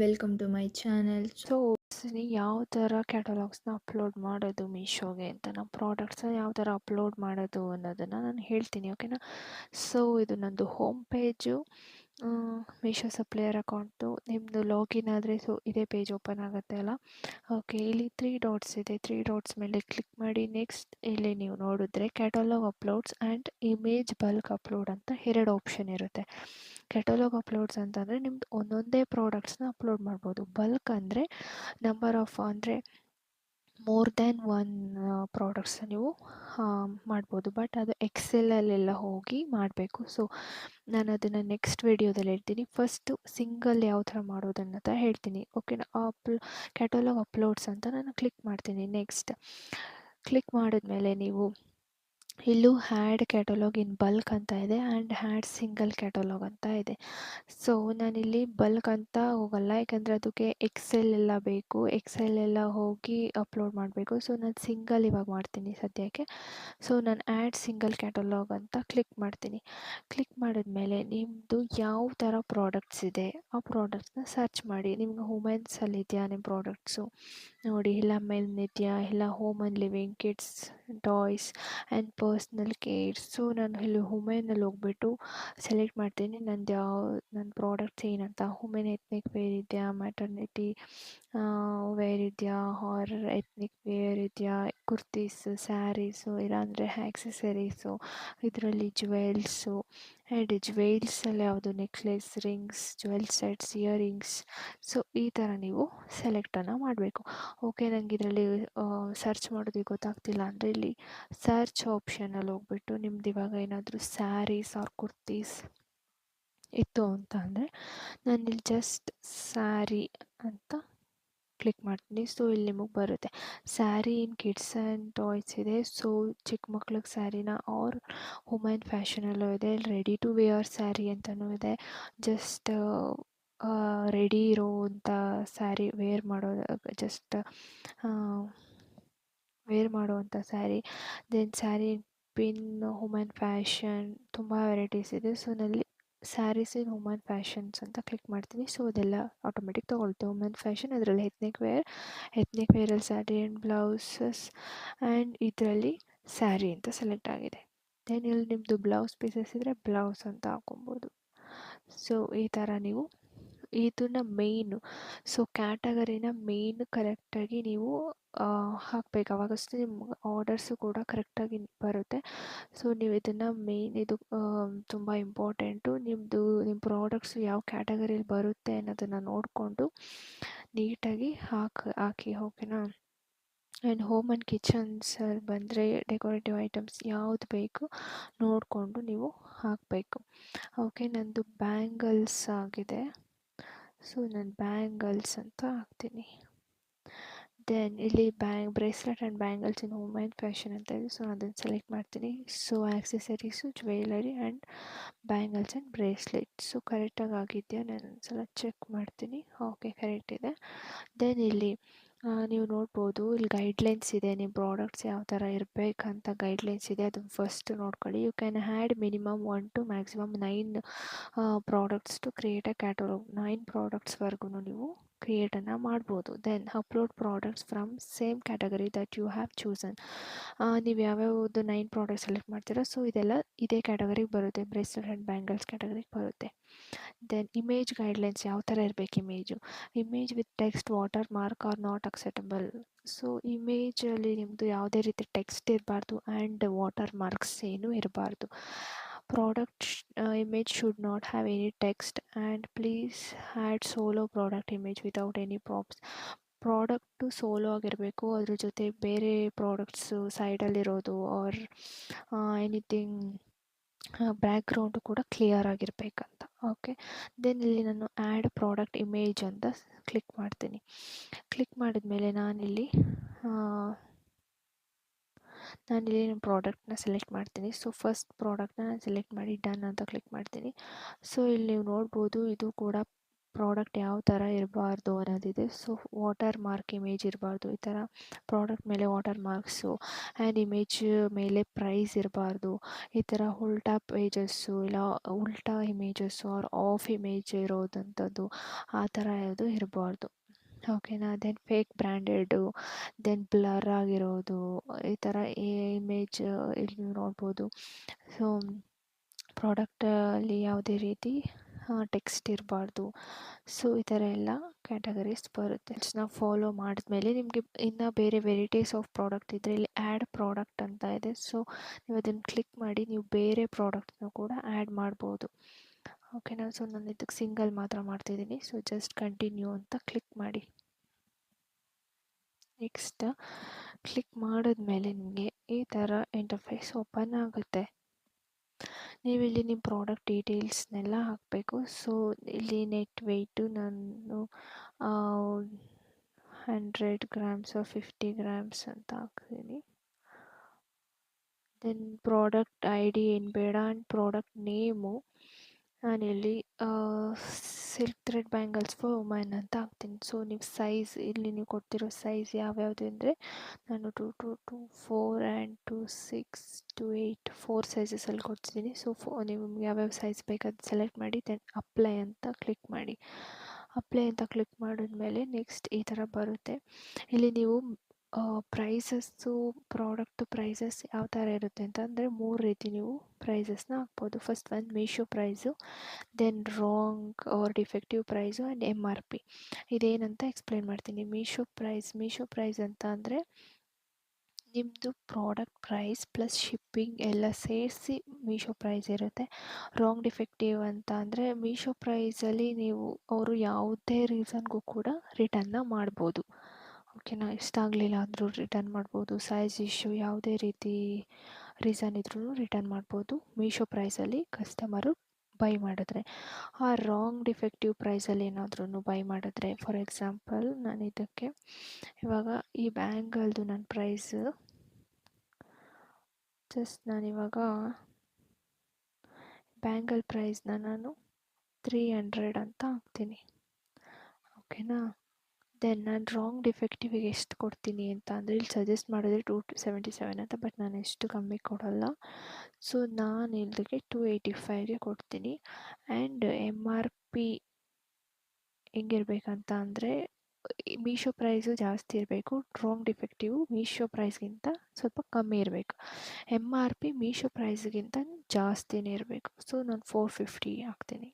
Welcome to my channel. So ಯಾವ ಥರ ಕ್ಯಾಟಲಾಗ್ಸ್ನ upload ಮಾಡೋದು ಮೀಶೋಗೆ ಅಂತ, ನಮ್ಮ ಪ್ರಾಡಕ್ಟ್ಸ್ನ ಯಾವ ಥರ ಅಪ್ಲೋಡ್ ಮಾಡೋದು ಅನ್ನೋದನ್ನು ನಾನು ಹೇಳ್ತೀನಿ, ಓಕೆನಾ. ಸೊ ಇದು ನಂದು home page, Meesho supplier account. ನಿಮ್ಮದು ಲಾಗಿನ್ ಆದರೆ ಸೊ ಇದೇ ಪೇಜ್ ಓಪನ್ ಆಗುತ್ತೆ ಅಲ್ಲ. ಓಕೆ, ಇಲ್ಲಿ 3 ಡಾಟ್ಸ್ ಇದೆ. 3 ಡಾಟ್ಸ್ ಮೇಲೆ ಕ್ಲಿಕ್ ಮಾಡಿ. ನೆಕ್ಸ್ಟ್ ಇಲ್ಲಿ ನೀವು ನೋಡಿದ್ರೆ catalogue uploads and image bulk upload ಅಂತ 2 ಆಪ್ಷನ್ ಇರುತ್ತೆ. ಕ್ಯಾಟಲಾಗ್ ಅಪ್ಲೋಡ್ಸ್ ಅಂತಂದರೆ ನಿಮ್ದು ಒಂದೊಂದೇ ಪ್ರಾಡಕ್ಟ್ಸ್ನ ಅಪ್ಲೋಡ್ ಮಾಡ್ಬೋದು. ಬಲ್ಕ್ ಅಂದರೆ ನಂಬರ್ ಆಫ್, ಅಂದರೆ ಮೋರ್ ದ್ಯಾನ್ ಒನ್ ಪ್ರಾಡಕ್ಟ್ಸ್ ನೀವು ಮಾಡ್ಬೋದು. ಬಟ್ ಅದು ಎಕ್ಸೆಲಲ್ಲೆಲ್ಲ ಹೋಗಿ ಮಾಡಬೇಕು. ಸೊ ನಾನು ಅದನ್ನು ನೆಕ್ಸ್ಟ್ ವಿಡಿಯೋದಲ್ಲಿ ಹೇಳ್ತೀನಿ. ಫಸ್ಟು ಸಿಂಗಲ್ ಯಾವ ಥರ ಮಾಡೋದನ್ನತ ಹೇಳ್ತೀನಿ, ಓಕೆನಾ. ಕ್ಯಾಟಲಾಗ್ ಅಪ್ಲೋಡ್ಸ್ ಅಂತ ನಾನು ಕ್ಲಿಕ್ ಮಾಡ್ತೀನಿ. ನೆಕ್ಸ್ಟ್ ಕ್ಲಿಕ್ ಮಾಡಿದ್ಮೇಲೆ ನೀವು ಇಲ್ಲೂ ಹ್ಯಾಡ್ ಕ್ಯಾಟಲಾಗ್ ಇನ್ ಬಲ್ಕ್ ಅಂತ ಇದೆ ಆ್ಯಂಡ್ ಹ್ಯಾಡ್ ಸಿಂಗಲ್ ಕ್ಯಾಟಲಾಗ್ ಅಂತ ಇದೆ. ಸೊ ನಾನಿಲ್ಲಿ ಬಲ್ಕ್ ಅಂತ ಹೋಗಲ್ಲ, ಯಾಕಂದರೆ ಅದಕ್ಕೆ ಎಕ್ಸೆಲ್ ಎಲ್ಲ ಬೇಕು, ಎಕ್ಸೆಲ್ ಎಲ್ಲ ಹೋಗಿ ಅಪ್ಲೋಡ್ ಮಾಡಬೇಕು. ಸೊ ನಾನು ಸಿಂಗಲ್ ಇವಾಗ ಮಾಡ್ತೀನಿ ಸದ್ಯಕ್ಕೆ. ಸೊ ನಾನು ಆ್ಯಡ್ ಸಿಂಗಲ್ ಕ್ಯಾಟಲಾಗ್ ಅಂತ ಕ್ಲಿಕ್ ಮಾಡ್ತೀನಿ. ಕ್ಲಿಕ್ ಮಾಡಿದ್ಮೇಲೆ ನಿಮ್ಮದು ಯಾವ ಥರ ಪ್ರಾಡಕ್ಟ್ಸ್ ಇದೆ ಆ ಪ್ರಾಡಕ್ಟ್ಸ್ನ ಸರ್ಚ್ ಮಾಡಿ. ನಿಮ್ಗೆ ವುಮೆನ್ಸಲ್ಲಿದೆಯಾ ನಿಮ್ಮ ಪ್ರಾಡಕ್ಟ್ಸು ನೋಡಿ, ಇಲ್ಲ ಮೆನ್ ಇದೆಯಾ, ಇಲ್ಲ home and living, kids toys and personal care. So ನಾನು ಇಲ್ಲಿ ವುಮೆನಲ್ಲಿ ಹೋಗ್ಬಿಟ್ಟು ಸೆಲೆಕ್ಟ್ ಮಾಡ್ತೀನಿ ನನ್ನ ಪ್ರಾಡಕ್ಟ್ಸ್ ಏನಂತ. ವುಮೆನ್ ಎತ್ನಿಕ್ ವೇರ್ ಇದೆಯಾ, ಮ್ಯಾಟರ್ನಿಟಿ ವೇರ್ ಇದೆಯಾ, ಆರ್ ಎತ್ನಿಕ್ ವೇರ್ ಇದೆಯಾ, ಕುರ್ತೀಸು, ಸ್ಯಾರೀಸು, ಇಲ್ಲಾಂದರೆ ಆ್ಯಕ್ಸೆಸರೀಸು, ಇದರಲ್ಲಿ ಜುವೆಲ್ಸು ಆ್ಯಂಡ್ ಜುವೆಲ್ಸಲ್ಲಿ ಯಾವುದು necklace, rings, jewel sets, earrings. So ಈ ಥರ ನೀವು ಸೆಲೆಕ್ಟನ್ನು ಮಾಡಬೇಕು. ಓಕೆ, ನನಗೆ ಇದರಲ್ಲಿ ಸರ್ಚ್ ಮಾಡೋದಕ್ಕೆ ಗೊತ್ತಾಗ್ತಿಲ್ಲ ಅಂದರೆ ಇಲ್ಲಿ ಸರ್ಚ್ ಆಪ್ಷನಲ್ಲಿ ಹೋಗ್ಬಿಟ್ಟು ನಿಮ್ದು ಇವಾಗ ಏನಾದರೂ ಸ್ಯಾರೀಸ್ ಆರ್ ಕುರ್ತೀಸ್ ಇತ್ತು ಅಂತ ಅಂದರೆ ನಾನಿಲ್ಲಿ ಜಸ್ಟ್ ಸ್ಯಾರಿ ಅಂತ ಕ್ಲಿಕ್ ಮಾಡ್ತೀನಿ. ಸೊ ಇಲ್ಲಿ ನಿಮಗೆ ಬರುತ್ತೆ ಸ್ಯಾರಿ ಇನ್ ಕಿಡ್ಸ್ ಆ್ಯಂಡ್ ಟಾಯ್ಸ್ ಇದೆ. ಸೊ ಚಿಕ್ಕ ಮಕ್ಳಿಗೆ ಸ್ಯಾರಿನ, ಆರ್ ವುಮೆನ್ ಫ್ಯಾಷನಲ್ಲೂ ಇದೆ, ರೆಡಿ ಟು ವೇರ್ ಸ್ಯಾರಿ ಅಂತಲೂ ಇದೆ. ಜಸ್ಟ್ ರೆಡಿ ಇರೋವಂಥ ಸ್ಯಾರಿ ವೇರ್ ಜಸ್ಟ್ ವೇರ್ ಮಾಡುವಂಥ sari. Then sari pin, women fashion, ತುಂಬ ವೆರೈಟೀಸ್ ಇದೆ. ಸೊ ನಲ್ಲಿ ಸ್ಯಾರೀಸ್ ಇನ್ ವುಮೆನ್ ಫ್ಯಾಷನ್ಸ್ ಅಂತ ಕ್ಲಿಕ್ ಮಾಡ್ತೀನಿ. ಸೊ ಅದೆಲ್ಲ ಆಟೋಮೆಟಿಕ್ ತೊಗೊಳುತ್ತೆ. ವುಮೆನ್ ಫ್ಯಾಷನ್, ಅದರಲ್ಲಿ ಎತ್ನಿಕ್ ವೇರಲ್ಲಿ ಸ್ಯಾರಿ ಆ್ಯಂಡ್ ಬ್ಲೌಸಸ್, ಆ್ಯಂಡ್ ಇದರಲ್ಲಿ ಸ್ಯಾರಿ ಅಂತ ಸೆಲೆಕ್ಟ್ ಆಗಿದೆ. ದೆನ್ ಇಲ್ಲಿ ನಿಮ್ಮದು ಬ್ಲೌಸ್ ಪೀಸಸ್ ಇದ್ದರೆ ಬ್ಲೌಸ್ ಅಂತ ಹಾಕೊಬೋದು. ಸೊ ಈ ಥರ ನೀವು ಇದನ್ನು ಮೇಯ್ನು, ಸೊ ಕ್ಯಾಟಗರಿನ ಮೇಯ್ನ್ ಕರೆಕ್ಟಾಗಿ ನೀವು ಹಾಕಬೇಕು. ಅವಾಗಷ್ಟೇ ನಿಮ್ಗೆ ಆರ್ಡರ್ಸು ಕೂಡ ಕರೆಕ್ಟಾಗಿ ಬರುತ್ತೆ. ಸೊ ನೀವು ಇದನ್ನು ಮೇಯ್ನ್, ಇದು ತುಂಬ ಇಂಪಾರ್ಟೆಂಟು. ನಿಮ್ಮ ಪ್ರಾಡಕ್ಟ್ಸು ಯಾವ ಕ್ಯಾಟಗರಿಲಿ ಬರುತ್ತೆ ಅನ್ನೋದನ್ನು ನೋಡಿಕೊಂಡು ನೀಟಾಗಿ ಹಾಕಿ, ಓಕೆನಾ. ಆ್ಯಂಡ್ ಹೋಮ್ ಆ್ಯಂಡ್ ಕಿಚನ್ಸಲ್ಲಿ ಬಂದರೆ ಡೆಕೋರೇಟಿವ್ ಐಟಮ್ಸ್ ಯಾವುದು ಬೇಕು ನೋಡಿಕೊಂಡು ನೀವು ಹಾಕಬೇಕು. ಓಕೆ, ನಂದು ಬ್ಯಾಂಗಲ್ಸ್ ಆಗಿದೆ. ಸೊ ನಾನು ಬ್ಯಾಂಗಲ್ಸ್ ಅಂತ ಹಾಕ್ತೀನಿ. ದೆನ್ ಇಲ್ಲಿ bracelet and bangles in women fashion ಅಂತ ಇದೆ. ಸೊ ಅದನ್ನು ಸೆಲೆಕ್ಟ್ ಮಾಡ್ತೀನಿ. So accessories, jewellery and bangles and bracelet. So ಕರೆಕ್ಟಾಗಿ ಆಗಿದೆಯಾ ನಾನು ಒಂದ್ಸಲ ಚೆಕ್ ಮಾಡ್ತೀನಿ. ಓಕೆ, ಕರೆಕ್ಟ್ ಇದೆ. ದೆನ್ ಇಲ್ಲಿ ನೀವು ನೋಡ್ಬೋದು, ಇಲ್ಲಿ ಗೈಡ್ಲೈನ್ಸ್ ಇದೆ. ನಿಮ್ಮ ಪ್ರಾಡಕ್ಟ್ಸ್ ಯಾವ ಥರ ಇರಬೇಕಂತ ಗೈಡ್ಲೈನ್ಸ್ ಇದೆ, ಅದನ್ನು ಫಸ್ಟ್ ನೋಡ್ಕೊಳ್ಳಿ. You can had minimum 1 to maximum 9 products to create a catalog. 9 ಪ್ರಾಡಕ್ಟ್ಸ್ವರೆಗೂ ನೀವು ಕ್ರಿಯೇಟನ್ನು ಮಾಡ್ಬೋದು. Then upload products from same category that you have chosen. ನೀವು ಯಾವ್ಯಾವುದು 9 ಪ್ರಾಡಕ್ಟ್ಸ್ ಸೆಲೆಕ್ಟ್ ಮಾಡ್ತೀರೋ ಸೊ ಇದೆಲ್ಲ ಇದೇ ಕ್ಯಾಟಗರಿಗೆ ಬರುತ್ತೆ, ಬ್ರೇಸ್ಲೆಟ್ ಆ್ಯಂಡ್ ಬ್ಯಾಂಗಲ್ಸ್ ಕ್ಯಾಟಗರಿಗೆ ಬರುತ್ತೆ. ದೆನ್ ಇಮೇಜ್ ಗೈಡ್ಲೈನ್ಸ್, ಯಾವ ಥರ ಇರಬೇಕು image with text, watermark are not acceptable. So ಇಮೇಜಲ್ಲಿ ನಿಮ್ಮದು ಯಾವುದೇ ರೀತಿ ಟೆಕ್ಸ್ಟ್ ಇರಬಾರ್ದು ಆ್ಯಂಡ್ ವಾಟರ್ ಮಾರ್ಕ್ಸ್ ಏನೂ ಇರಬಾರ್ದು. Product image should not have any text and please had solo product image without any props. Product solo ಆಗಿರಬೇಕು, ಅದ್ರ ಜೊತೆ ಬೇರೆ ಪ್ರಾಡಕ್ಟ್ಸು ಸೈಡಲ್ಲಿರೋದು ಆರ್ ಎನಿಥಿಂಗ್ ಬ್ಯಾಕ್ಗ್ರೌಂಡು ಕೂಡ ಕ್ಲಿಯರ್ ಆಗಿರಬೇಕಂತ. ಓಕೆ, ದೆನ್ ಇಲ್ಲಿ ನಾನು ಆ್ಯಡ್ ಪ್ರಾಡಕ್ಟ್ ಇಮೇಜ್ ಅಂತ ಕ್ಲಿಕ್ ಮಾಡ್ತೀನಿ. ಕ್ಲಿಕ್ ಮಾಡಿದ್ಮೇಲೆ ನಾನಿಲ್ಲಿ ನನ್ನ ಪ್ರಾಡಕ್ಟ್ನ ಸೆಲೆಕ್ಟ್ ಮಾಡ್ತೀನಿ. ಸೊ ಫಸ್ಟ್ ಪ್ರಾಡಕ್ಟ್ನ ನಾನು ಸೆಲೆಕ್ಟ್ ಮಾಡಿ ಡನ್ ಅಂತ ಕ್ಲಿಕ್ ಮಾಡ್ತೀನಿ. ಸೊ ಇಲ್ಲಿ ನೀವು ನೋಡ್ಬೋದು, ಇದು ಕೂಡ ಪ್ರಾಡಕ್ಟ್ ಯಾವ ಥರ ಇರಬಾರ್ದು ಅನ್ನೋದಿದೆ. ಸೊ ವಾಟರ್ ಮಾರ್ಕ್ ಇಮೇಜ್ ಇರಬಾರ್ದು, ಈ ಥರ ಪ್ರಾಡಕ್ಟ್ ಮೇಲೆ ವಾಟರ್ ಮಾರ್ಕ್ಸು ಆ್ಯಂಡ್ ಇಮೇಜ್ ಮೇಲೆ ಪ್ರೈಸ್ ಇರಬಾರ್ದು, ಈ ಥರ ಉಲ್ಟಾ ಪೇಜಸ್ಸು ಇಲ್ಲ ಉಲ್ಟಾ ಇಮೇಜಸ್ಸು ಆರ್ ಆಫ್ ಇಮೇಜ್ ಇರೋದಂಥದ್ದು ಆ ಥರ ಯಾವುದು ಇರಬಾರ್ದು. ಓಕೆನಾ. Then fake branded, then blur ಆಗಿರೋದು, ಈ ಥರ ಇಮೇಜ್ ಇಲ್ಲಿ ನೀವು ನೋಡ್ಬೋದು. ಸೊ ಪ್ರಾಡಕ್ಟಲ್ಲಿ ಯಾವುದೇ ರೀತಿ ಟೆಕ್ಸ್ಟ್ ಇರಬಾರ್ದು. ಸೊ ಈ ಥರ ಎಲ್ಲ ಕ್ಯಾಟಗರೀಸ್ ಬರುತ್ತೆ. ನಾವು ಫಾಲೋ ಮಾಡಿದ್ಮೇಲೆ ನಿಮಗೆ ಇನ್ನು ಬೇರೆ ವೆರೈಟೀಸ್ ಆಫ್ ಪ್ರಾಡಕ್ಟ್ ಇದ್ದರೆ ಇಲ್ಲಿ ಆ್ಯಡ್ ಪ್ರಾಡಕ್ಟ್ ಅಂತ ಇದೆ. ಸೊ ನೀವು ಅದನ್ನು ಕ್ಲಿಕ್ ಮಾಡಿ ನೀವು ಬೇರೆ ಪ್ರಾಡಕ್ಟ್ನ ಕೂಡ ಆ್ಯಡ್ ಮಾಡ್ಬೋದು. ಓಕೆನಾ. ಸೊ ನಾನು ಇದಕ್ಕೆ ಸಿಂಗಲ್ ಮಾತ್ರ ಮಾಡ್ತಿದ್ದೀನಿ. ಸೊ ಜಸ್ಟ್ ಕಂಟಿನ್ಯೂ ಅಂತ ಕ್ಲಿಕ್ ಮಾಡಿ. ನೆಕ್ಸ್ಟ್ ಕ್ಲಿಕ್ ಮಾಡಿದ್ಮೇಲೆ ನಿಮಗೆ ಈ ಥರ ಇಂಟರ್ಫೇಸ್ ಓಪನ್ ಆಗುತ್ತೆ. ನೀವಿಲ್ಲಿ ನಿಮ್ಮ ಪ್ರಾಡಕ್ಟ್ ಡೀಟೇಲ್ಸ್ನೆಲ್ಲ ಹಾಕಬೇಕು. ಸೊ ಇಲ್ಲಿ ನೆಟ್ ವೆಯ್ಟು ನಾನು 100 ಗ್ರಾಮ್ಸ್ 50 ಗ್ರಾಮ್ಸ್ ಅಂತ ಹಾಕ್ತೀನಿ. ದೆನ್ ಪ್ರಾಡಕ್ಟ್ ಐ ಡಿ ಏನು ಬೇಡ ಆ್ಯಂಡ್ ಪ್ರಾಡಕ್ಟ್ ನೇಮು ನಾನಿಲ್ಲಿ silk thread bangles for women ಅಂತ ಹಾಕ್ತೀನಿ. ಸೊ ನೀವು ಸೈಜ್ ಇಲ್ಲಿ ನೀವು ಕೊಡ್ತಿರೋ ಸೈಜ್ ಯಾವ್ಯಾವುದು ಅಂದರೆ ನಾನು 2 to 2 4 ಆ್ಯಂಡ್ 2 6 to 8 4 ಸೈಜಸಲ್ಲಿ ಕೊಡ್ತಿದ್ದೀನಿ. ಸೊ ನಿಮ್ಗೆ ಯಾವ್ಯಾವ ಸೈಜ್ ಬೇಕು ಅದು ಸೆಲೆಕ್ಟ್ ಮಾಡಿ ದೆನ್ ಅಪ್ಲೈ ಅಂತ ಕ್ಲಿಕ್ ಮಾಡಿ. ಅಪ್ಲೈ ಅಂತ ಕ್ಲಿಕ್ ಮಾಡಿದ್ಮೇಲೆ ನೆಕ್ಸ್ಟ್ ಈ ಥರ ಬರುತ್ತೆ. ಇಲ್ಲಿ ನೀವು ಪ್ರೈಸಸ್ಸು ಪ್ರಾಡಕ್ಟು ಪ್ರೈಸಸ್ ಯಾವ ಥರ ಇರುತ್ತೆ ಅಂತ ಅಂದರೆ 3 ರೀತಿ ನೀವು ಪ್ರೈಸಸ್ನ ಹಾಕ್ಬೋದು. ಫಸ್ಟ್ ಒಂದು Meesho price, then wrong or defective price and MRP. ಇದೇನಂತ ಎಕ್ಸ್ಪ್ಲೇನ್ ಮಾಡ್ತೀನಿ. ಮೀಶೋ ಪ್ರೈಸ್ ಅಂತ ಅಂದರೆ ನಿಮ್ಮದು ಪ್ರಾಡಕ್ಟ್ ಪ್ರೈಸ್ ಪ್ಲಸ್ ಶಿಪ್ಪಿಂಗ್ ಎಲ್ಲ ಸೇರಿಸಿ ಮೀಶೋ ಪ್ರೈಸ್ ಇರುತ್ತೆ. ರಾಂಗ್ ಡಿಫೆಕ್ಟಿವ್ ಅಂತ ಅಂದರೆ ಮೀಶೋ ಪ್ರೈಸಲ್ಲಿ ನೀವು ಅವರು ಯಾವುದೇ ರೀಸನ್ಗೂ ಕೂಡ ರಿಟರ್ನ್ನ ಮಾಡ್ಬೋದು. ಓಕೆನಾ. ಇಷ್ಟ ಆಗಲಿಲ್ಲ ಅಂದರೂ ರಿಟರ್ನ್ ಮಾಡ್ಬೋದು. ಸೈಜ್ ಇಶ್ಯೂ ಯಾವುದೇ ರೀತಿ ರೀಸನ್ ಇದ್ರೂ ರಿಟರ್ನ್ ಮಾಡ್ಬೋದು ಮೀಶೋ ಪ್ರೈಸಲ್ಲಿ ಕಸ್ಟಮರು ಬೈ ಮಾಡಿದ್ರೆ. ಆ ರಾಂಗ್ ಡಿಫೆಕ್ಟಿವ್ ಪ್ರೈಸಲ್ಲಿ ಏನಾದ್ರೂ ಬೈ ಮಾಡಿದ್ರೆ, ಫಾರ್ ಎಕ್ಸಾಂಪಲ್ ನಾನು ಇದಕ್ಕೆ ಇವಾಗ ಈ ಬ್ಯಾಂಗಲ್ದು ನನ್ನ ಪ್ರೈಸ್ ಜಸ್ಟ್ ನಾನಿವಾಗ ಬ್ಯಾಂಗಲ್ ಪ್ರೈಸ್ನ ನಾನು 300 ಅಂತ ಹಾಕ್ತೀನಿ. ಓಕೆನಾ. ದೆನ್ ನಾನು ರಾಂಗ್ ಡಿಫೆಕ್ಟಿವಿಗೆ ಎಷ್ಟು ಕೊಡ್ತೀನಿ ಅಂತ ಅಂದರೆ ಇಲ್ಲಿ ಸಜೆಸ್ಟ್ ಮಾಡಿದ್ರೆ 277 ಅಂತ, ಬಟ್ ನಾನು ಎಷ್ಟು ಕಮ್ಮಿ ಕೊಡೋಲ್ಲ. ಸೊ ನಾನು ಇಲ್ಲಿಗೆ 285ಗೆ ಕೊಡ್ತೀನಿ. ಆ್ಯಂಡ್ MRP ಹೆಂಗಿರ್ಬೇಕಂತ ಅಂದರೆ ಮೀಶೋ ಪ್ರೈಸು ಜಾಸ್ತಿ ಇರಬೇಕು, ರಾಂಗ್ ಡಿಫೆಕ್ಟಿವ್ ಮೀಶೋ ಪ್ರೈಸ್ಗಿಂತ ಸ್ವಲ್ಪ ಕಮ್ಮಿ ಇರಬೇಕು. MRP ಮೀಶೋ ಪ್ರೈಸ್ಗಿಂತ ಜಾಸ್ತಿನೇ ಇರಬೇಕು. ಸೊ ನಾನು 450 ಹಾಕ್ತೀನಿ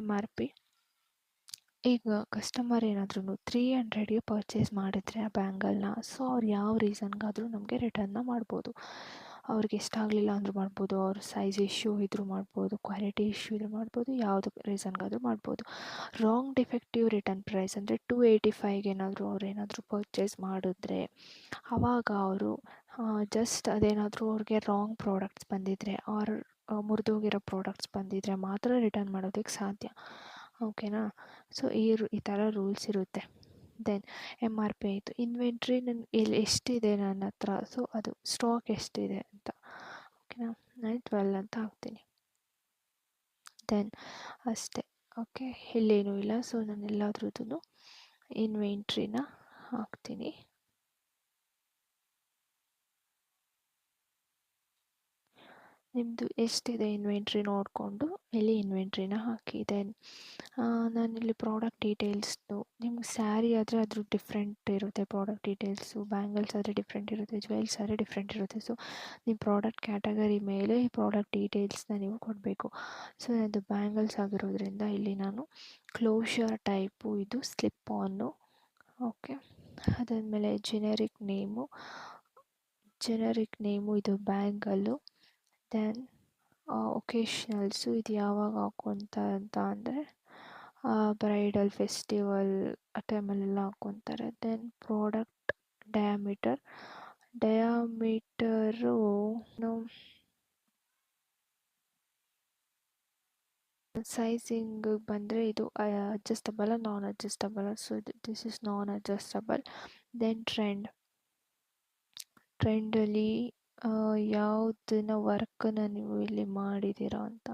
MRP. ಈಗ ಕಸ್ಟಮರ್ ಏನಾದ್ರೂ 300ಗೆ ಪರ್ಚೇಸ್ ಮಾಡಿದರೆ ಆ ಬ್ಯಾಂಗಲ್ನ, ಸೊ ಅವ್ರು ಯಾವ ರೀಸನ್ಗಾದರೂ ನಮಗೆ ರಿಟರ್ನ್ನ ಮಾಡ್ಬೋದು. ಅವ್ರಿಗೆ ಇಷ್ಟ ಆಗಲಿಲ್ಲ ಅಂದರೂ ಮಾಡ್ಬೋದು, ಅವ್ರ ಸೈಜ್ ಇಶ್ಯೂ ಇದ್ದರೂ ಮಾಡ್ಬೋದು, ಕ್ವಾಲಿಟಿ ಇಶ್ಯೂ ಇದ್ದರೂ ಮಾಡ್ಬೋದು, ಯಾವುದು ರೀಸನ್ಗಾದರೂ ಮಾಡ್ಬೋದು. ರಾಂಗ್ ಡಿಫೆಕ್ಟಿವ್ ರಿಟರ್ನ್ ಪ್ರೈಸ್ ಅಂದರೆ 285ಗೆ ಅವ್ರೇನಾದರೂ ಪರ್ಚೇಸ್ ಮಾಡಿದ್ರೆ ಆವಾಗ ಅವರು ಜಸ್ಟ್ ಅದೇನಾದರೂ ಅವ್ರಿಗೆ ರಾಂಗ್ ಪ್ರಾಡಕ್ಟ್ಸ್ ಬಂದಿದ್ದರೆ ಆರ್ ಮುರಿದೋಗಿರೋ ಪ್ರಾಡಕ್ಟ್ಸ್ ಬಂದಿದ್ದರೆ ಮಾತ್ರ ರಿಟರ್ನ್ ಮಾಡೋದಕ್ಕೆ ಸಾಧ್ಯ. ಓಕೆನಾ. ಸೊ ಈ ಥರ ರೂಲ್ಸ್ ಇರುತ್ತೆ. ದೆನ್ MRP ಆಯಿತು. ಇನ್ವೆಂಟ್ರಿ ಇಲ್ಲಿ ಎಷ್ಟಿದೆ ನನ್ನ ಹತ್ರ, ಸೊ ಅದು ಸ್ಟಾಕ್ ಎಷ್ಟಿದೆ ಅಂತ. ಓಕೆನಾ. ನಾನು 12 ಅಂತ ಹಾಕ್ತೀನಿ. ದೆನ್ ಅಷ್ಟೇ. ಓಕೆ. ಇಲ್ಲೇನೂ ಇಲ್ಲ. ಸೊ ನಾನು ಎಲ್ಲದ್ರದ್ದು ಇನ್ವೆಂಟ್ರಿನ ಹಾಕ್ತೀನಿ. ನಿಮ್ಮದು ಎಷ್ಟಿದೆ ಇನ್ವೆಂಟ್ರಿ ನೋಡಿಕೊಂಡು ಇಲ್ಲಿ ಇನ್ವೆಂಟ್ರಿನ ಹಾಕಿ. ದೆನ್ ನಾನಿಲ್ಲಿ ಪ್ರಾಡಕ್ಟ್ ಡೀಟೇಲ್ಸ್ದು ನಿಮ್ಗೆ ಸ್ಯಾರಿ ಆದರೆ ಅದ್ರ ಡಿಫ್ರೆಂಟ್ ಇರುತ್ತೆ ಪ್ರಾಡಕ್ಟ್ ಡೀಟೇಲ್ಸು, ಬ್ಯಾಂಗಲ್ಸ್ ಆದರೆ ಡಿಫ್ರೆಂಟ್ ಇರುತ್ತೆ, ಜ್ಯುವೆಲ್ಸ್ ಆದರೆ ಡಿಫ್ರೆಂಟ್ ಇರುತ್ತೆ. ಸೊ ನಿಮ್ಮ ಪ್ರಾಡಕ್ಟ್ ಕ್ಯಾಟಗರಿ ಮೇಲೆ ಈ ಪ್ರಾಡಕ್ಟ್ ಡೀಟೇಲ್ಸ್ನ ನೀವು ಕೊಡಬೇಕು. ಸೊ ಅದು ಬ್ಯಾಂಗಲ್ಸ್ ಆಗಿರೋದ್ರಿಂದ ಇಲ್ಲಿ ನಾನು ಕ್ಲೋಷರ್ ಟೈಪು ಇದು ಸ್ಲಿಪ್ ಆನು. ಓಕೆ. ಅದಾದಮೇಲೆ ಜೆನೆರಿಕ್ ನೇಮು ಇದು ಬ್ಯಾಂಗಲ್ಲು. ದೆನ್ ಒಕೇಶ್ನಲ್ಸು ಇದು ಯಾವಾಗ ಹಾಕ್ಕೊತಾರೆ ಅಂತ ಅಂದರೆ ಬ್ರೈಡಲ್ ಫೆಸ್ಟಿವಲ್ ಆ ಟೈಮಲ್ಲೆಲ್ಲ ಹಾಕ್ಕೊತಾರೆ. ದೆನ್ ಪ್ರಾಡಕ್ಟ್ ಡಯಾಮೀಟರು ಸೈಜಿಂಗ್ ಬಂದರೆ ಇದು adjustable non adjustable. So this is non adjustable. Then ಟ್ರೆಂಡಲ್ಲಿ ಯಾವುದನ್ನ ವರ್ಕನ್ನು ನೀವು ಇಲ್ಲಿ ಮಾಡಿದ್ದೀರಾ ಅಂತ.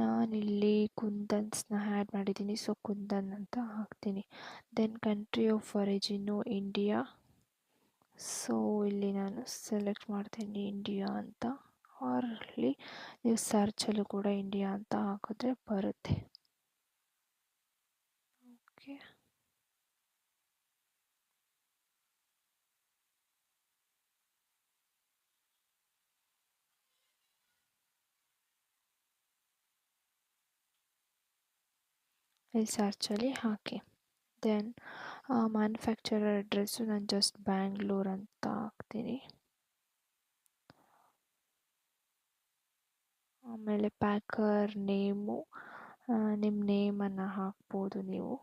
ನಾನಿಲ್ಲಿ ಕುಂದನ್ಸ್ನ ಆ್ಯಡ್ ಮಾಡಿದ್ದೀನಿ, ಸೊ ಕುಂದನ್ ಅಂತ ಹಾಕ್ತೀನಿ. Then country of origin India. So ಇಲ್ಲಿ ನಾನು ಸೆಲೆಕ್ಟ್ ಮಾಡ್ತೀನಿ ಇಂಡಿಯಾ ಅಂತ. ಆರ್ ಇಲ್ಲಿ ನೀವು ಸರ್ಚಲ್ಲೂ ಕೂಡ ಇಂಡಿಯಾ ಅಂತ ಹಾಕಿದ್ರೆ ಬರುತ್ತೆ. ಓಕೆ, ಇಲ್ಲಿ ಸರ್ಚಲ್ಲಿ ಹಾಕಿ. ದೆನ್ ಮ್ಯಾನುಫ್ಯಾಕ್ಚರರ್ ಅಡ್ರೆಸ್ಸು ನಾನು ಜಸ್ಟ್ ಬ್ಯಾಂಗ್ಳೂರ್ ಅಂತ ಹಾಕ್ತೀನಿ. ಆಮೇಲೆ ಪ್ಯಾಕರ್ ನೇಮು, ನಿಮ್ಮ ನೇಮನ್ನು ಹಾಕ್ಬೋದು ನೀವು.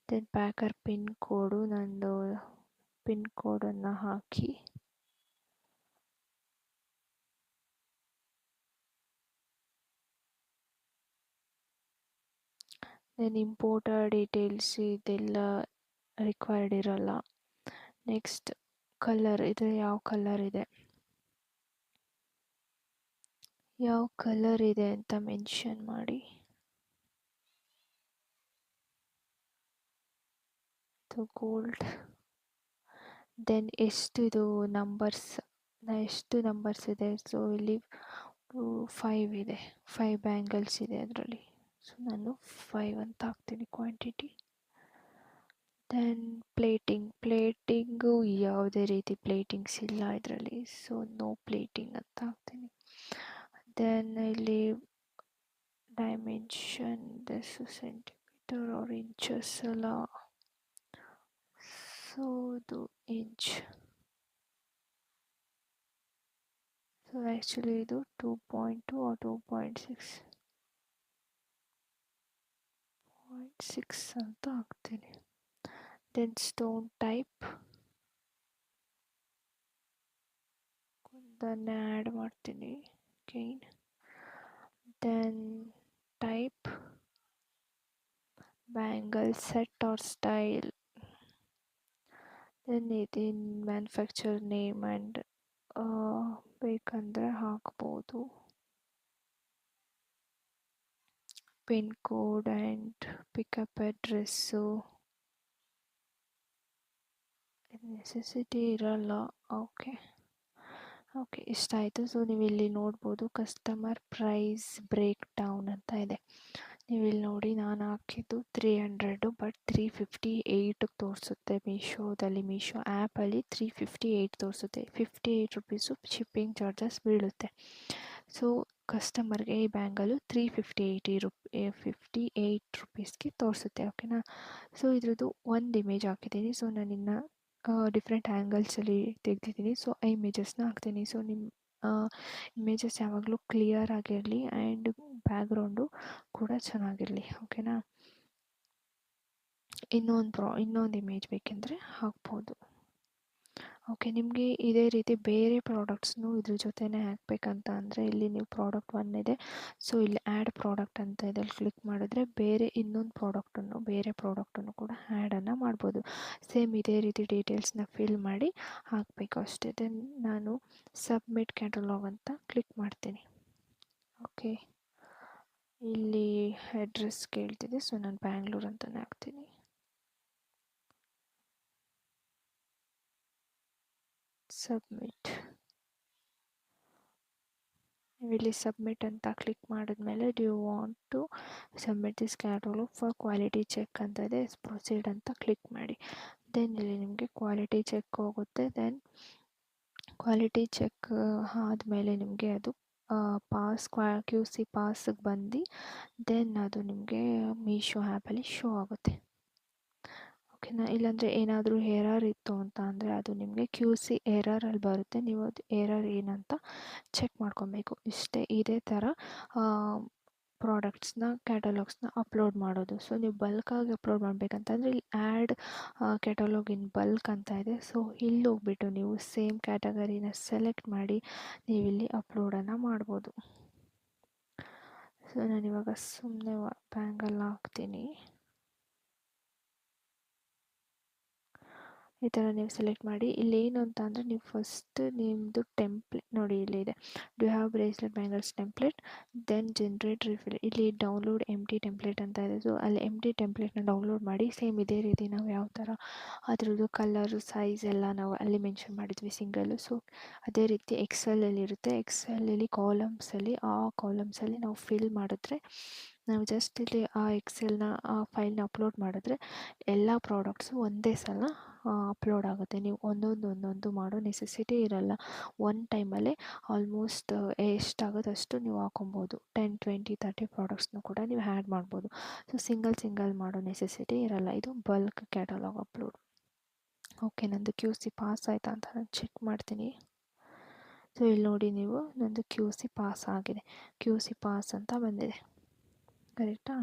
ದೆನ್ ಪ್ಯಾಕರ್ ಪಿನ್ ಕೋಡು, ನಂದು ಪಿನ್ ಕೋಡನ್ನು ಹಾಕಿ. ದೆನ್ ಇಂಪೋರ್ಟರ್ ಡೀಟೇಲ್ಸ್ ಇದೆಲ್ಲ ರಿಕ್ವೈರ್ಡ್ ಇರಲ್ಲ. ನೆಕ್ಸ್ಟ್ ಕಲರ್, ಇದು ಯಾವ ಕಲರ್ ಇದೆ ಅಂತ ಮೆನ್ಷನ್ ಮಾಡಿ. ಇದು ಗೋಲ್ಡ್. ದೆನ್ ಎಷ್ಟು ನಂಬರ್ಸ್ ಇದೆ, ಸೊ ಇಲ್ಲಿ 5 ಇದೆ, 5 ಬ್ಯಾಂಗಲ್ಸ್ ಇದೆ ಅದರಲ್ಲಿ. ಸೊ ನಾನು 5 ಅಂತ ಹಾಕ್ತೀನಿ ಕ್ವಾಂಟಿಟಿ. ದೆನ್ ಪ್ಲೇಟಿಂಗು ಯಾವುದೇ ರೀತಿ ಪ್ಲೇಟಿಂಗ್ಸ್ ಇಲ್ಲ ಇದರಲ್ಲಿ, ಸೊ ನೋ ಪ್ಲೇಟಿಂಗ್ ಅಂತ ಹಾಕ್ತೀನಿ. ದೆನ್ ಇಲ್ಲಿ ಡೈಮೆನ್ಷನ್ ಸೆಂಟಿಮೀಟರ್ ಆರ್ ಇಂಚಸ್ ಅಲ್ಲ, ಸೊ ಇದು ಇಂಚ್. ಸೊ ಆ್ಯಕ್ಚುಲಿ ಇದು 2.2 or 2.6 ಅಂತ ಹಾಕ್ತೀನಿ. ದೆನ್ ಸ್ಟೋನ್ ಟೈಪ್ ಕುಂದನ್ನೇ ಆ್ಯಡ್ ಮಾಡ್ತೀನಿ again. Then type bangle set or style. Then ಇದೀನ್ ಮ್ಯಾನುಫ್ಯಾಕ್ಚರ್ ನೇಮ್ ಆ್ಯಂಡ್ ಬೇಕಂದರೆ ಹಾಕ್ಬೋದು. Pin code and pickup address necessity ಇರಲ್ಲ. ಓಕೆ, ಇಷ್ಟ ಆಯಿತು. ಸೊ ನೀವು ಇಲ್ಲಿ ನೋಡ್ಬೋದು ಕಸ್ಟಮರ್ ಪ್ರೈಸ್ ಬ್ರೇಕ್ ಡೌನ್ ಅಂತ ಇದೆ. ನೀವು ಇಲ್ಲಿ ನೋಡಿ, ನಾನು ಹಾಕಿದ್ದು 300, ಬಟ್ 358 ತೋರಿಸುತ್ತೆ ಮೀಶೋದಲ್ಲಿ. ಮೀಶೋ ಆ್ಯಪಲ್ಲಿ 358 ತೋರಿಸುತ್ತೆ. 58 ರುಪೀಸು ಶಿಪ್ಪಿಂಗ್ ಚಾರ್ಜಸ್ ಬೀಳುತ್ತೆ. ಸೊ ಕಸ್ಟಮರ್ಗೆ ಈ ಬ್ಯಾಂಗಲು 358 ರುಪೀಸ್ಗೆ ತೋರಿಸುತ್ತೆ. ಓಕೆನಾ. ಸೊ ಇದ್ರದ್ದು ಒಂದು ಇಮೇಜ್ ಹಾಕಿದ್ದೀನಿ. ಸೊ ನಾನಿನ್ನು ಡಿಫ್ರೆಂಟ್ ಆ್ಯಂಗಲ್ಸಲ್ಲಿ ತೆಗೆದಿದ್ದೀನಿ. ಸೊ ಆ ಇಮೇಜಸ್ನ ಹಾಕ್ತೀನಿ. ಸೊ ನಿಮ್ಮ ಇಮೇಜಸ್ ಯಾವಾಗಲೂ ಕ್ಲಿಯರ್ ಆಗಿರಲಿ ಆ್ಯಂಡ್ ಬ್ಯಾಕ್ಗ್ರೌಂಡು ಕೂಡ ಚೆನ್ನಾಗಿರಲಿ. ಓಕೆನಾ. ಇನ್ನೊಂದು ಇಮೇಜ್ ಬೇಕೆಂದರೆ ಹಾಕ್ಬೋದು. ಓಕೆ, ನಿಮಗೆ ಇದೇ ರೀತಿ ಬೇರೆ ಪ್ರಾಡಕ್ಟ್ಸ್ನು ಇದ್ರ ಜೊತೆನೇ ಹಾಕಬೇಕಂತ ಅಂದರೆ ಇಲ್ಲಿ ನೀವು ಪ್ರಾಡಕ್ಟ್ 1 ಇದೆ, ಸೊ ಇಲ್ಲಿ ಆ್ಯಡ್ ಪ್ರಾಡಕ್ಟ್ ಅಂತ ಇದೆ, ಅಲ್ಲಿ ಕ್ಲಿಕ್ ಮಾಡಿದ್ರೆ ಬೇರೆ ಪ್ರಾಡಕ್ಟನ್ನು ಕೂಡ ಆ್ಯಡನ್ನು ಮಾಡ್ಬೋದು. ಸೇಮ್ ಇದೇ ರೀತಿ ಡೀಟೇಲ್ಸ್ನ ಫಿಲ್ ಮಾಡಿ ಹಾಕಬೇಕು ಅಷ್ಟೇ. ದೆನ್ ನಾನು ಸಬ್ಮಿಟ್ ಕ್ಯಾಟಲಾಗ್ ಅಂತ ಕ್ಲಿಕ್ ಮಾಡ್ತೀನಿ. ಓಕೆ, ಇಲ್ಲಿ ಅಡ್ರೆಸ್ ಕೇಳ್ತಿದೆ, ಸೊ ನಾನು ಬ್ಯಾಂಗ್ಳೂರ್ ಅಂತಲೇ ಹಾಕ್ತೀನಿ. ಸಬ್ಮಿಟ್. ಇಲ್ಲಿ ಸಬ್ಮಿಟ್ ಅಂತ ಕ್ಲಿಕ್ ಮಾಡಿದ್ಮೇಲೆ do you want to submit this catalog for quality check ಅಂತ ಇದೆ, ಪ್ರೊಸೀಡ್ ಅಂತ ಕ್ಲಿಕ್ ಮಾಡಿ. ದೆನ್ ಇಲ್ಲಿ ನಿಮಗೆ ಕ್ವಾಲಿಟಿ ಚೆಕ್ ಹೋಗುತ್ತೆ. ದೆನ್ ಕ್ವಾಲಿಟಿ ಚೆಕ್ ಆದಮೇಲೆ ನಿಮಗೆ ಅದು QC ಪಾಸಿಗೆ ಬಂದು ದೆನ್ ಅದು ನಿಮಗೆ ಮೀಶೋ ಆ್ಯಪಲ್ಲಿ ಶೋ ಆಗುತ್ತೆ. ಓಕೆನಾ. ಇಲ್ಲಾಂದರೆ ಏನಾದರೂ ಎರರ್ ಇತ್ತು ಅಂತ ಅಂದರೆ ಅದು ನಿಮಗೆ QC ಎರರಲ್ಲಿ ಬರುತ್ತೆ. ನೀವು ಅದು ಎರರ್ ಏನಂತ ಚೆಕ್ ಮಾಡ್ಕೊಬೇಕು. ಇದೇ ಥರ ಪ್ರಾಡಕ್ಟ್ಸ್ನ ಕ್ಯಾಟಲಾಗ್ಸ್ನ ಅಪ್ಲೋಡ್ ಮಾಡೋದು. ಸೊ ನೀವು ಬಲ್ಕಾಗಿ ಅಪ್ಲೋಡ್ ಮಾಡಬೇಕಂತಂದರೆ ಇಲ್ಲಿ ಆ್ಯಡ್ ಕ್ಯಾಟಲಾಗ್ ಇನ್ ಬಲ್ಕ್ ಅಂತ ಇದೆ. ಸೊ ಇಲ್ಲಿ ಹೋಗ್ಬಿಟ್ಟು ನೀವು ಸೇಮ್ ಕ್ಯಾಟಗರಿನ ಸೆಲೆಕ್ಟ್ ಮಾಡಿ ನೀವಿಲ್ಲಿ ಅಪ್ಲೋಡನ್ನು ಮಾಡ್ಬೋದು. ಸೊ ನಾನಿವಾಗ ಸುಮ್ಮನೆ ಬ್ಯಾಂಗಲ್ ಹಾಕ್ತೀನಿ. ಈ ಥರ ನೀವು ಸೆಲೆಕ್ಟ್ ಮಾಡಿ. ಇಲ್ಲೇನು ಅಂತ ಅಂದರೆ ನೀವು ಫಸ್ಟ್ ನಿಮ್ಮದು ಟೆಂಪ್ಲೇಟ್ ನೋಡಿ ಇಲ್ಲಿದೆ, do have bracelet bangles template, then generate refill, ಇಲ್ಲಿ ಡೌನ್ಲೋಡ್ ಎಮ್ ಟಿ ಟೆಂಪ್ಲೇಟ್ ಅಂತ ಇದೆ. ಸೊ ಅಲ್ಲಿ ಎಮ್ ಟಿ ಟೆಂಪ್ಲೇಟ್ನ ಡೌನ್ಲೋಡ್ ಮಾಡಿ. ಸೇಮ್ ಇದೇ ರೀತಿ ನಾವು ಯಾವ ಥರ ಅದ್ರದ್ದು ಕಲರು ಸೈಜ್ ಎಲ್ಲ ನಾವು ಅಲ್ಲಿ ಮೆನ್ಷನ್ ಮಾಡಿದ್ವಿ ಸಿಂಗಲ್ಲು. ಸೊ ಅದೇ ರೀತಿ ಎಕ್ಸೆಲಲ್ಲಿ ಇರುತ್ತೆ. ಎಕ್ಸೆಲಲ್ಲಿ ಕಾಲಮ್ಸಲ್ಲಿ ಆ ಕಾಲಮ್ಸಲ್ಲಿ ನಾವು ಫಿಲ್ ಮಾಡಿದ್ರೆ, ನಾವು ಜಸ್ಟ್ ಇಲ್ಲಿ ಆ ಎಕ್ಸೆಲ್ನ ಆ ಫೈಲ್ನ ಅಪ್ಲೋಡ್ ಮಾಡಿದ್ರೆ ಎಲ್ಲ ಪ್ರಾಡಕ್ಟ್ಸು ಒಂದೇ ಸಲ ಅಪ್ಲೋಡ್ ಆಗುತ್ತೆ. ನೀವು ಒಂದೊಂದು ಮಾಡೋ ನೆಸೆಸಿಟಿ ಇರಲ್ಲ. ಒನ್ ಟೈಮಲ್ಲೇ ಆಲ್ಮೋಸ್ಟ್ ಎಷ್ಟಾಗುತ್ತೆ ಅಷ್ಟು ನೀವು ಹಾಕೊಬೋದು. 10, 20, 30 ಪ್ರಾಡಕ್ಟ್ಸ್ನೂ ಕೂಡ ನೀವು ಆ್ಯಡ್ ಮಾಡ್ಬೋದು. ಸೊ ಸಿಂಗಲ್ ಮಾಡೋ ನೆಸೆಸಿಟಿ ಇರಲ್ಲ. ಇದು ಬಲ್ಕ್ ಕ್ಯಾಟಲಾಗ್ ಅಪ್ಲೋಡ್. ಓಕೆ, ನಂದು ಕ್ಯೂ ಸಿ ಪಾಸ್ ಆಯಿತಾ ಅಂತ ನಾನು ಚೆಕ್ ಮಾಡ್ತೀನಿ. ಸೊ ಇಲ್ಲಿ ನೋಡಿ ನೀವು, ನಂದು ಕ್ಯೂ ಸಿ ಪಾಸ್ ಆಗಿದೆ, ಕ್ಯೂ ಸಿ ಪಾಸ್ ಅಂತ ಬಂದಿದೆ, ಕರೆಕ್ಟಾ?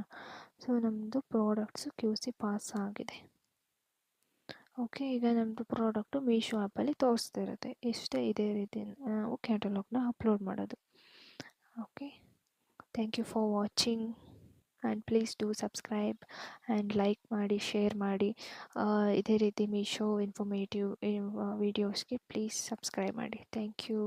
ಸೊ ನಮ್ಮದು ಪ್ರಾಡಕ್ಟ್ಸು ಕ್ಯೂ ಸಿ ಪಾಸ್ ಆಗಿದೆ. ಓಕೆ, ಈಗ ನಮ್ಮದು ಪ್ರಾಡಕ್ಟು ಮೀಶೋ ಆ್ಯಪಲ್ಲಿ ತೋರಿಸ್ತಾ ಇರುತ್ತೆ. ಇಷ್ಟೇ, ಇದೇ ರೀತಿ ನಾವು ಕ್ಯಾಟಲಾಗ್ನ ಅಪ್ಲೋಡ್ ಮಾಡೋದು. Okay, thank you for watching and please do subscribe and like ಮಾಡಿ, ಶೇರ್ ಮಾಡಿ. ಇದೇ ರೀತಿ ಮೀಶೋ ಇನ್ಫಾರ್ಮೇಟಿವ್ ವೀಡಿಯೋಸ್ಗೆ ಪ್ಲೀಸ್ ಸಬ್ಸ್ಕ್ರೈಬ್ ಮಾಡಿ. Thank you.